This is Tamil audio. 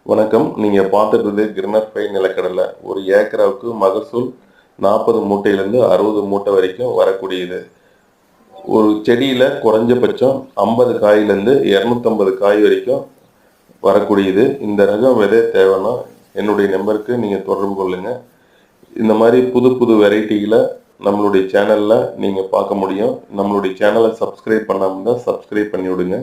வணக்கம். நீங்க பார்த்துட்டு கிரினர் பை நிலக்கடலை. ஒரு ஏக்கராவுக்கு மகசூல் 40 மூட்டையிலிருந்து 60 மூட்டை வரைக்கும் வரக்கூடியது. ஒரு செடியில குறைஞ்சபட்சம் 50 காயிலிருந்து 250 காய் வரைக்கும் வரக்கூடியது. இந்த ரகம் விதை தேவைன்னா என்னுடைய நம்பருக்கு நீங்க தொடர்பு கொள்ளுங்க. இந்த மாதிரி புது புது வெரைட்டிகளை நம்மளுடைய சேனல்ல நீங்க பார்க்க முடியும். நம்மளுடைய சேனலை சப்ஸ்கிரைப் பண்ணாம இருந்தா சப்ஸ்கிரைப் பண்ணி விடுங்க.